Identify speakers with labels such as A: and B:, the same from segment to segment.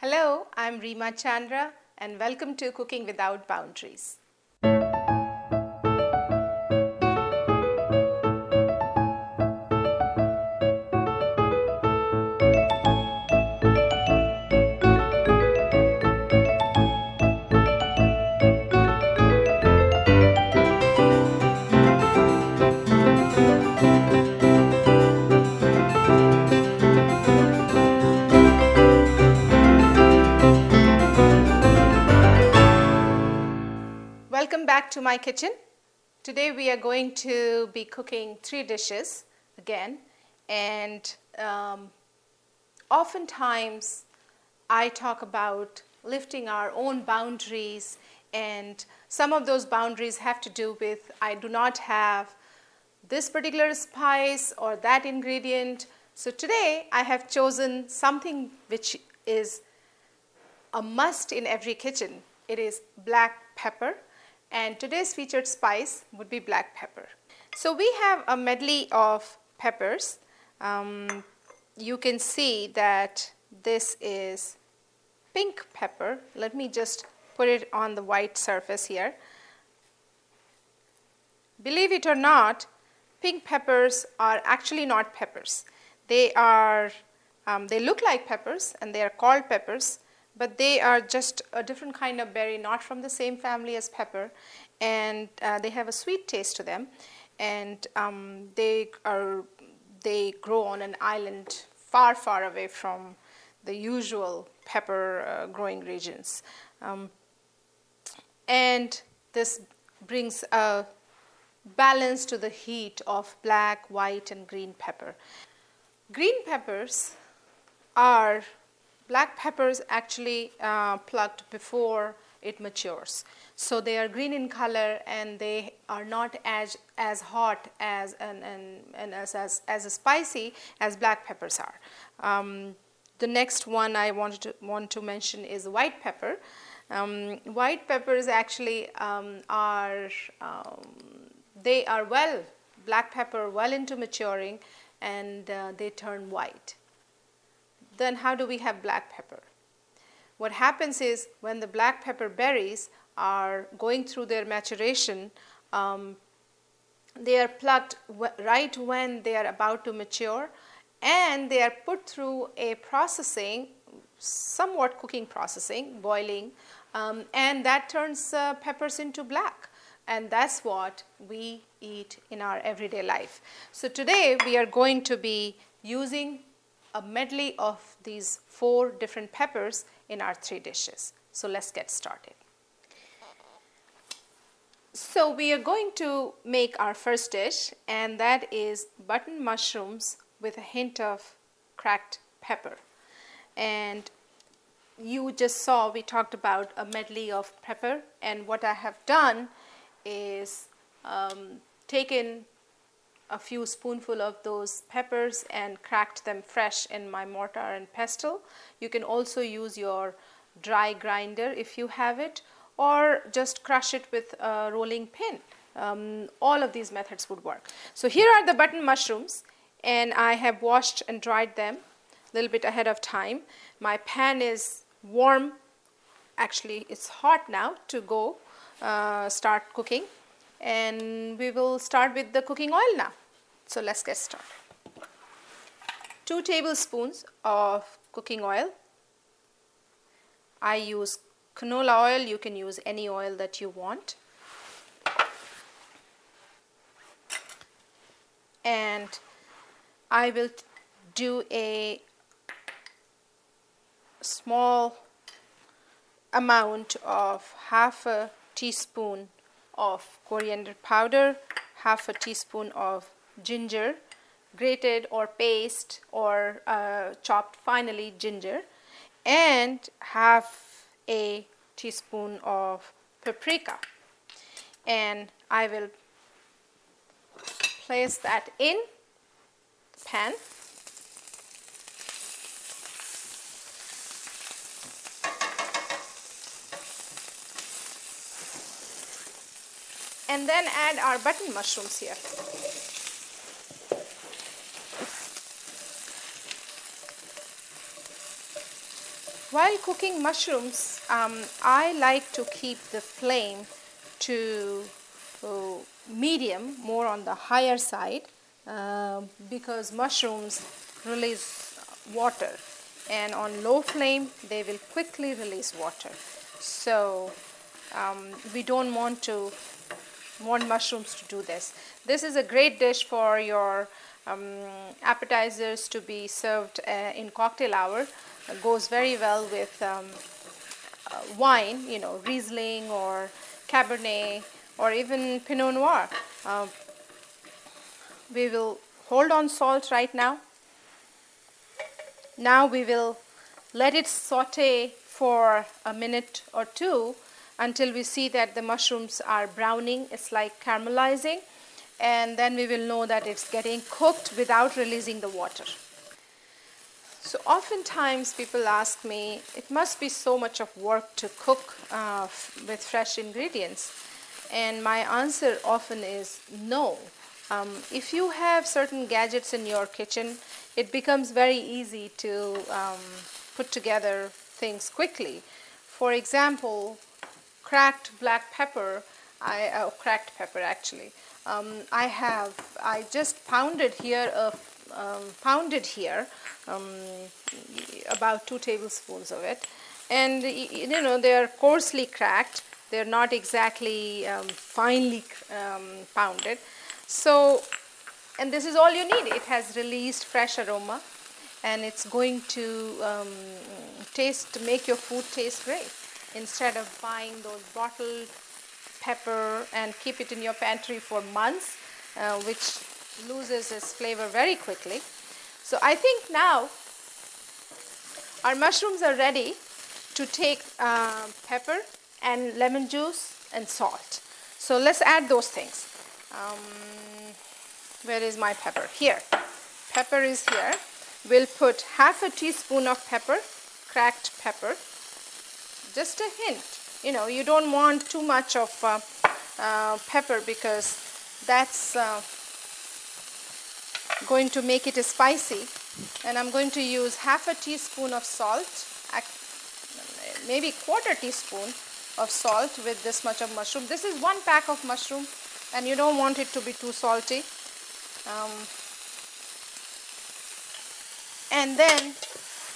A: Hello, I'm Reema Chandra and welcome to Cooking Without Boundaries. Welcome back to my kitchen. Today we are going to be cooking 3 dishes again, and oftentimes I talk about lifting our own boundaries, and some of those boundaries have to do with I do not have this particular spice or that ingredient. So today I have chosen something which is a must in every kitchen. It is black pepper. And today's featured spice would be black pepper. So we have a medley of peppers. You can see that this is pink pepper. Let me just put it on the white surface here. Believe it or not, pink peppers are actually not peppers. They look like peppers and they are called peppers, but they are just a different kind of berry, not from the same family as pepper, and they have a sweet taste to them, and they grow on an island far, far away from the usual pepper growing regions. And this brings a balance to the heat of black, white, and green pepper. Green peppers are black peppers actually plucked before it matures. So they are green in color and they are not as hot as as spicy as black peppers are. The next one I want to mention is white pepper. White peppers actually they are black pepper well into maturing, and they turn white. Then how do we have black pepper? What happens is when the black pepper berries are going through their maturation, they are plucked right when they are about to mature, and they are put through a processing, somewhat cooking processing, boiling, and that turns peppers into black. And that's what we eat in our everyday life. So today we are going to be using a medley of these 4 different peppers in our 3 dishes. So let's get started. So we are going to make our first dish, and that is button mushrooms with a hint of cracked pepper. And you just saw we talked about a medley of pepper, and what I have done is taken a few spoonfuls of those peppers and cracked them fresh in my mortar and pestle. You can also use your dry grinder if you have it, or just crush it with a rolling pin. All of these methods would work. So here are the button mushrooms, and I have washed and dried them a little bit ahead of time. My pan is warm. Actually, it's hot now to go start cooking, and we will start with the cooking oil now. So let's get started. 2 tablespoons of cooking oil. I use canola oil. You can use any oil that you want. And I will do a small amount of half a teaspoon of coriander powder, half a teaspoon of ginger, grated or paste or chopped finely ginger, and half a teaspoon of paprika. And I will place that in the pan. And then add our button mushrooms here. While cooking mushrooms, I like to keep the flame to medium, more on the higher side, because mushrooms release water, and on low flame they will quickly release water. So we don't want mushrooms to do this. This is a great dish for your appetizers to be served in cocktail hour. Goes very well with wine, you know, Riesling or Cabernet or even Pinot Noir. We will hold on salt right now. Now we will let it saute for a minute or two until we see that the mushrooms are browning. It's like caramelizing, and then we will know that it's getting cooked without releasing the water. So oftentimes people ask me, it must be so much of work to cook with fresh ingredients, and my answer often is no. If you have certain gadgets in your kitchen, it becomes very easy to put together things quickly. For example, cracked black pepper, cracked pepper actually. I just pounded here about 2 tablespoons of it, and you know, they are coarsely cracked. They're not exactly finely pounded. So, and this is all you need. It has released fresh aroma, and it's going to make your food taste great, instead of buying those bottled pepper and keep it in your pantry for months, which loses its flavor very quickly. So I think now our mushrooms are ready to take pepper and lemon juice and salt. So let's add those things. Where is my pepper? Here. Pepper is here. We'll put half a teaspoon of pepper, cracked pepper, just a hint. You know, you don't want too much of pepper, because that's going to make it spicy. And I'm going to use half a teaspoon of salt, maybe quarter teaspoon of salt with this much of mushroom. This is 1 pack of mushroom, and you don't want it to be too salty. And then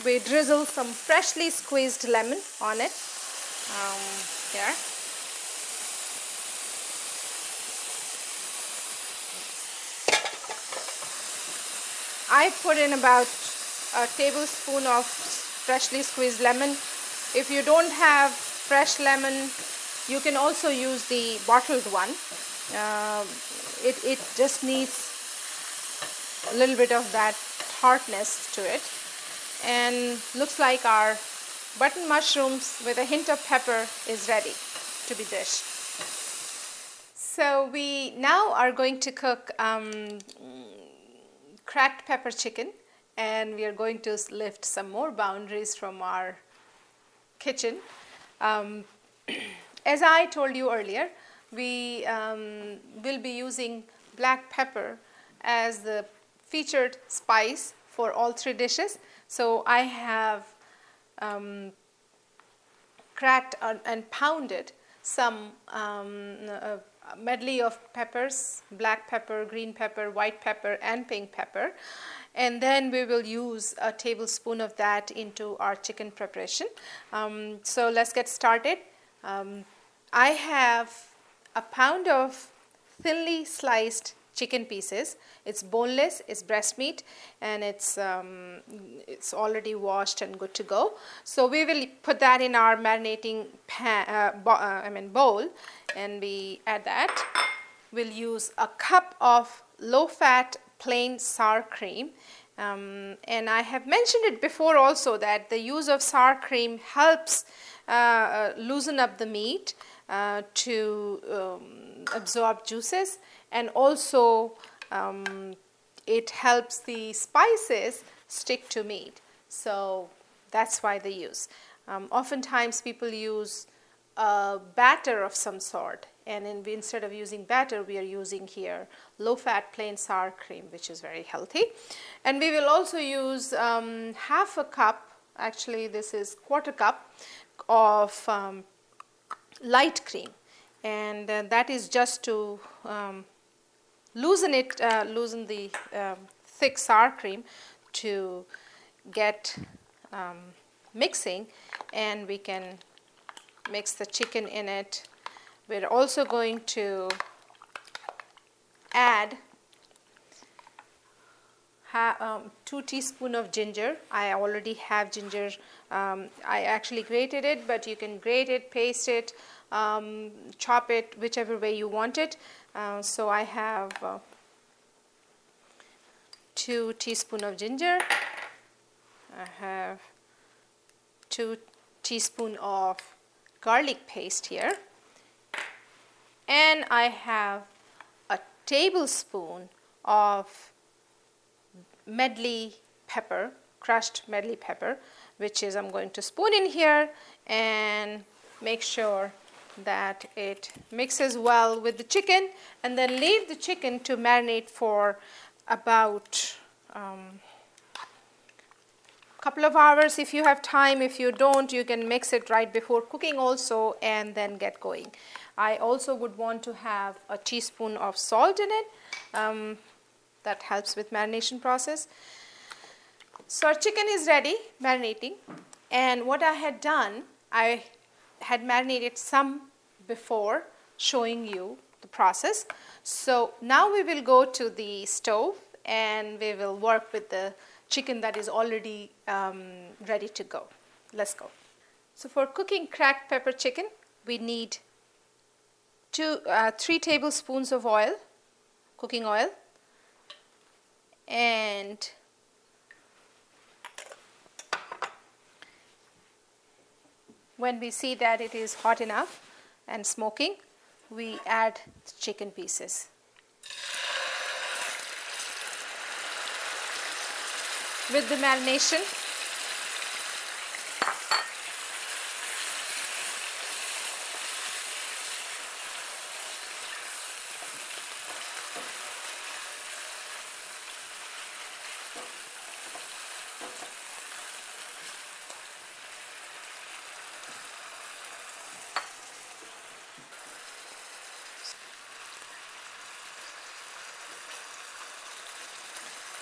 A: we drizzle some freshly squeezed lemon on it. Here. I put in about a tablespoon of freshly squeezed lemon. If you don't have fresh lemon, you can also use the bottled one. It just needs a little bit of that tartness to it. And looks like our button mushrooms with a hint of pepper is ready to be dished. So we now are going to cook cracked pepper chicken, and we are going to lift some more boundaries from our kitchen. As I told you earlier, we will be using black pepper as the featured spice for all 3 dishes. So I have cracked and pounded some medley of peppers: black pepper, green pepper, white pepper, and pink pepper. And then we will use a tablespoon of that into our chicken preparation. So let's get started. I have a pound of thinly sliced chicken pieces. It's boneless, it's breast meat, and it's already washed and good to go. So we will put that in our marinating bowl, and we add that. We'll use a cup of low-fat plain sour cream. And I have mentioned it before also that the use of sour cream helps loosen up the meat to absorb juices, and also it helps the spices stick to meat. So that's why they use. Oftentimes people use a batter of some sort, and instead of using batter, we are using here low-fat plain sour cream, which is very healthy. And we will also use half a cup actually this is 1/4 cup of light cream, and that is just to loosen the thick sour cream to get mixing, and we can mix the chicken in it. We're also going to add 2 teaspoons of ginger. I already have ginger. I actually grated it, but you can grate it, paste it, chop it, whichever way you want it. So I have 2 teaspoons of ginger. I have 2 teaspoons of garlic paste here, and I have a tablespoon of medley pepper, crushed medley pepper, which is I'm going to spoon in here and make sure that it mixes well with the chicken, and then leave the chicken to marinate for about couple of hours if you have time. If you don't, you can mix it right before cooking also and then get going. I also would want to have a teaspoon of salt in it. That helps with marination process. So our chicken is ready, marinating, and what I had done, I had marinated some before showing you the process. So now we will go to the stove and we will work with the chicken that is already ready to go. Let's go. So for cooking cracked pepper chicken, we need 3 tablespoons of oil, cooking oil, and when we see that it is hot enough and smoking, we add the chicken pieces. With the marination,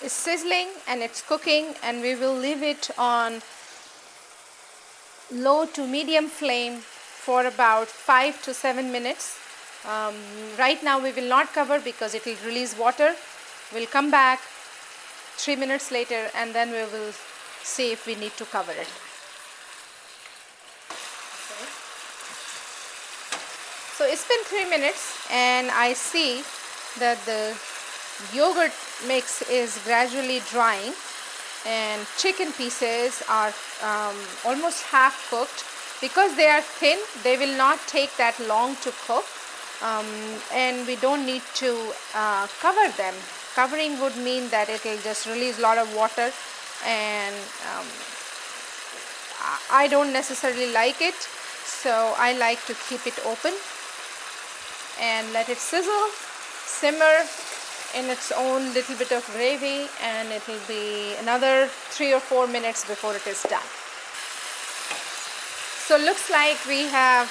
A: is sizzling and it's cooking, and we will leave it on low to medium flame for about 5 to 7 minutes. Right now we will not cover because it will release water. We'll come back 3 minutes later and then we will see if we need to cover it. Okay. So it's been 3 minutes and I see that the yogurt mix is gradually drying and chicken pieces are almost half cooked. Because they are thin, they will not take that long to cook, and we don't need to cover them. Covering would mean that it will just release a lot of water, and I don't necessarily like it, so I like to keep it open and let it sizzle, simmer in its own little bit of gravy, and it will be another 3 or 4 minutes before it is done. So looks like we have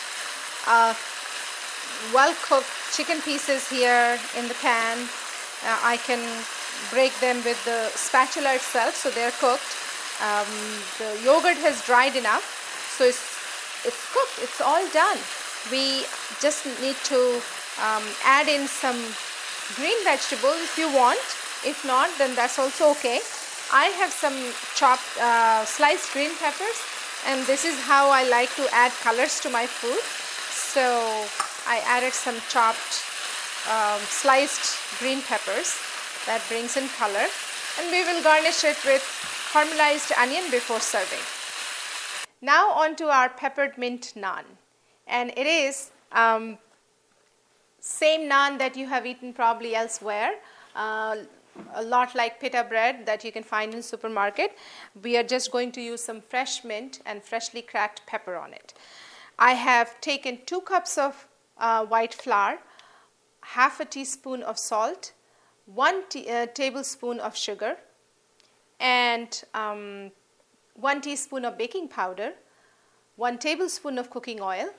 A: well cooked chicken pieces here in the pan. I can break them with the spatula itself, so they're cooked. The yogurt has dried enough, so it's cooked, it's all done. We just need to add in some green vegetables if you want. If not, then that's also okay. I have some chopped sliced green peppers, and this is how I like to add colors to my food. So I added some chopped sliced green peppers. That brings in color, and we will garnish it with caramelized onion before serving. Now on to our peppered mint naan, and it is same naan that you have eaten probably elsewhere, a lot like pita bread that you can find in supermarket. We are just going to use some fresh mint and freshly cracked pepper on it. I have taken 2 cups of white flour, half a teaspoon of salt, 1 tablespoon of sugar, and 1 teaspoon of baking powder, 1 tablespoon of cooking oil,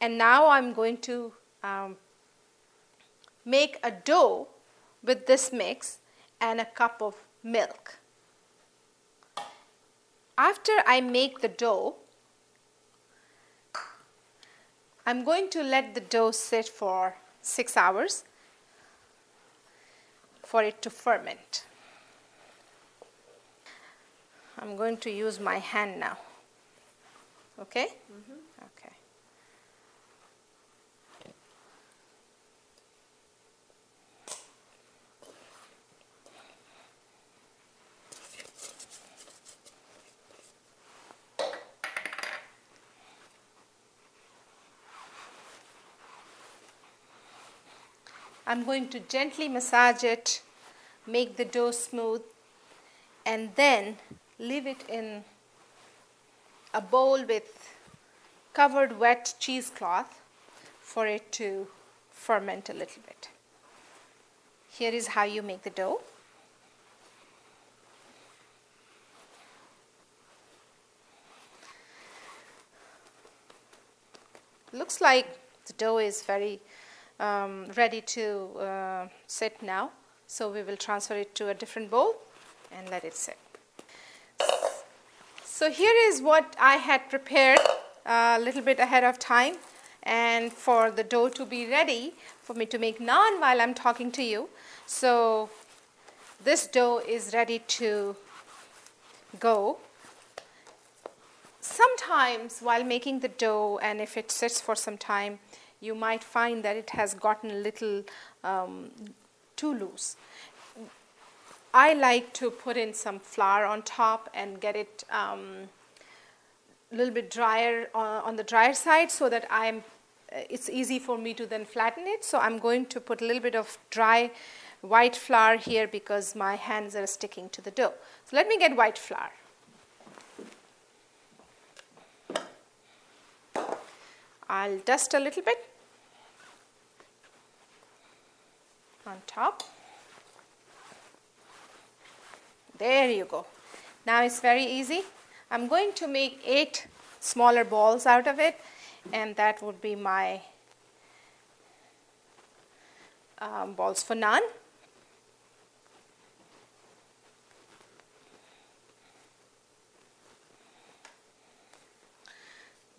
A: and now I'm going to make a dough with this mix and a cup of milk. After I make the dough, I'm going to let the dough sit for 6 hours for it to ferment. I'm going to use my hand now. Okay? Okay. I'm going to gently massage it, make the dough smooth, and then leave it in a bowl with covered wet cheesecloth for it to ferment a little bit. Here is how you make the dough. Looks like the dough is very ready to sit now, so we will transfer it to a different bowl and let it sit. So here is what I had prepared a little bit ahead of time, and for the dough to be ready for me to make naan while I'm talking to you. So this dough is ready to go. Sometimes while making the dough, and if it sits for some time, you might find that it has gotten a little too loose. I like to put in some flour on top and get it a little bit drier on the drier side, so that it's easy for me to then flatten it. So I'm going to put a little bit of dry white flour here because my hands are sticking to the dough. So let me get white flour. I'll dust a little bit on top. There you go. Now it's very easy. I'm going to make 8 smaller balls out of it, and that would be my balls for naan.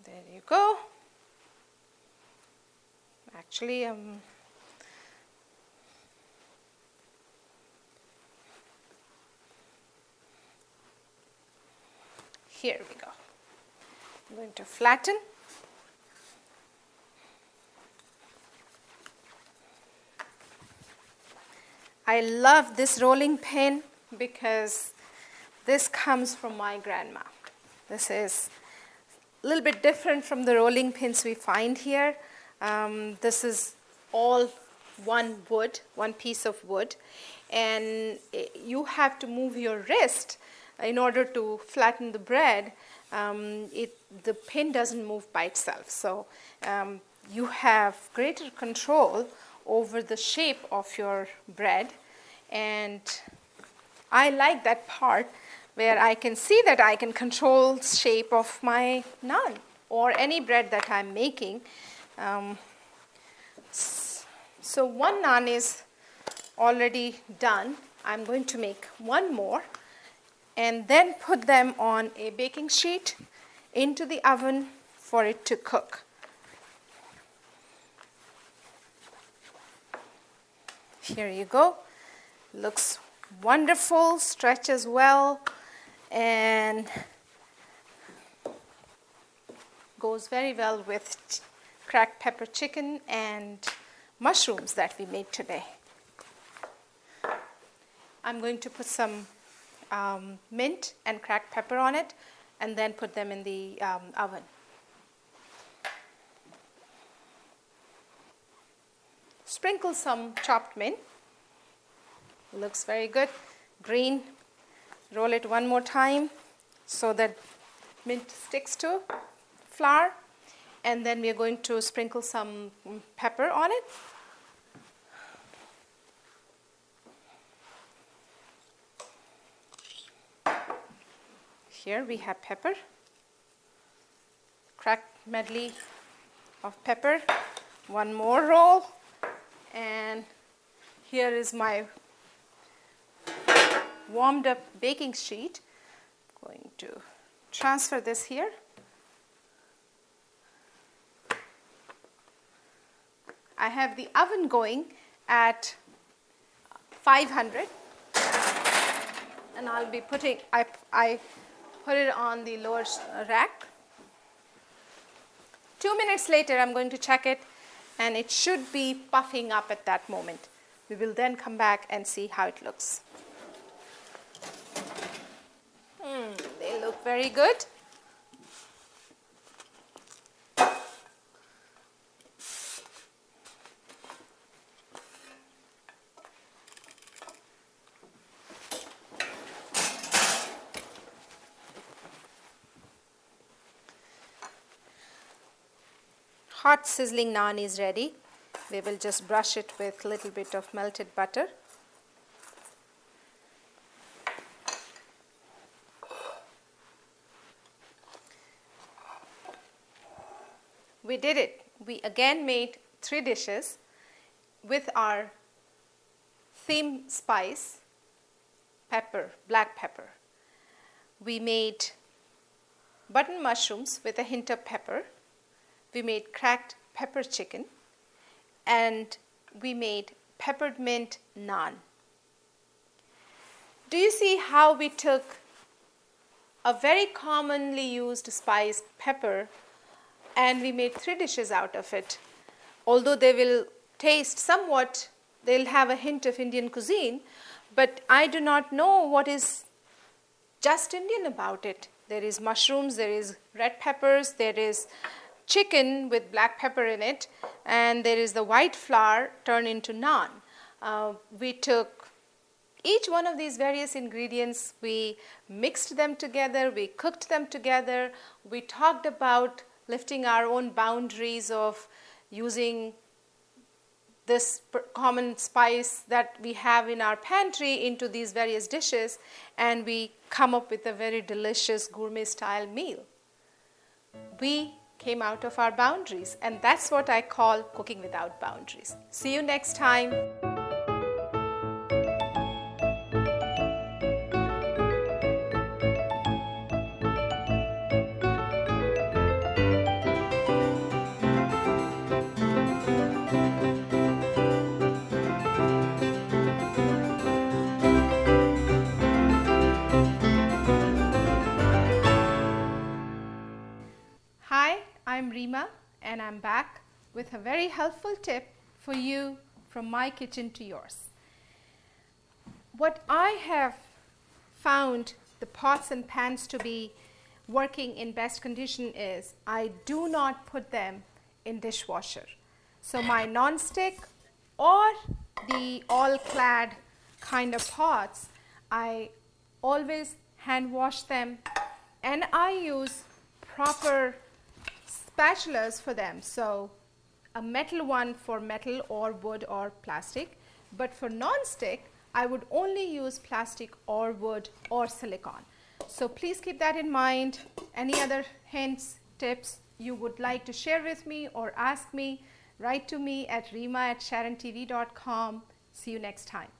A: There you go. Actually, here we go. I'm going to flatten. I love this rolling pin because this comes from my grandma. This is a little bit different from the rolling pins we find here. This is all one piece of wood, and you have to move your wrist in order to flatten the bread. The pin doesn't move by itself, so you have greater control over the shape of your bread, and I like that part where I can see that I can control the shape of my naan or any bread that I'm making. So one naan is already done. I'm going to make one more and then put them on a baking sheet into the oven for it to cook. Here you go. Looks wonderful, stretches well, and goes very well with cracked pepper chicken and mushrooms that we made today. I'm going to put some mint and cracked pepper on it and then put them in the oven. Sprinkle some chopped mint. Looks very good. Green. Roll it one more time so that mint sticks to flour. And then we are going to sprinkle some pepper on it. here we have pepper, cracked medley of pepper, one more roll, and here is my warmed up baking sheet. I'm going to transfer this here. I have the oven going at 500, and I'll be putting, I put it on the lower rack. 2 minutes later, I'm going to check it, and it should be puffing up at that moment. We will then come back and see how it looks. They look very good. Hot sizzling naan is ready. We will just brush it with a little bit of melted butter. We did it. We again made 3 dishes with our theme spice, pepper, black pepper. We made button mushrooms with a hint of pepper. We made cracked pepper chicken, and we made peppered mint naan. Do you see how we took a very commonly used spice, pepper, and we made 3 dishes out of it? Although they will taste somewhat, they'll have a hint of Indian cuisine, but I do not know what is just Indian about it. There is mushrooms, there is red peppers, there is chicken with black pepper in it, and there is the white flour turned into naan. We took each one of these various ingredients, we mixed them together, we cooked them together, we talked about lifting our own boundaries of using this common spice that we have in our pantry into these various dishes, and we come up with a very delicious gourmet style meal. We came out of our boundaries, and that's what I call cooking without boundaries. See you next time. Hi, I'm Reema, and I'm back with a very helpful tip for you from my kitchen to yours. What I have found the pots and pans to be working in best condition is I do not put them in dishwasher. So my non-stick or the all-clad kind of pots, I always hand wash them, and I use proper spatulas for them. So a metal one for metal or wood or plastic, but for non-stick I would only use plastic or wood or silicone. So please keep that in mind. Any other hints, tips you would like to share with me or ask me, write to me at reema@sharontv.com. See you next time.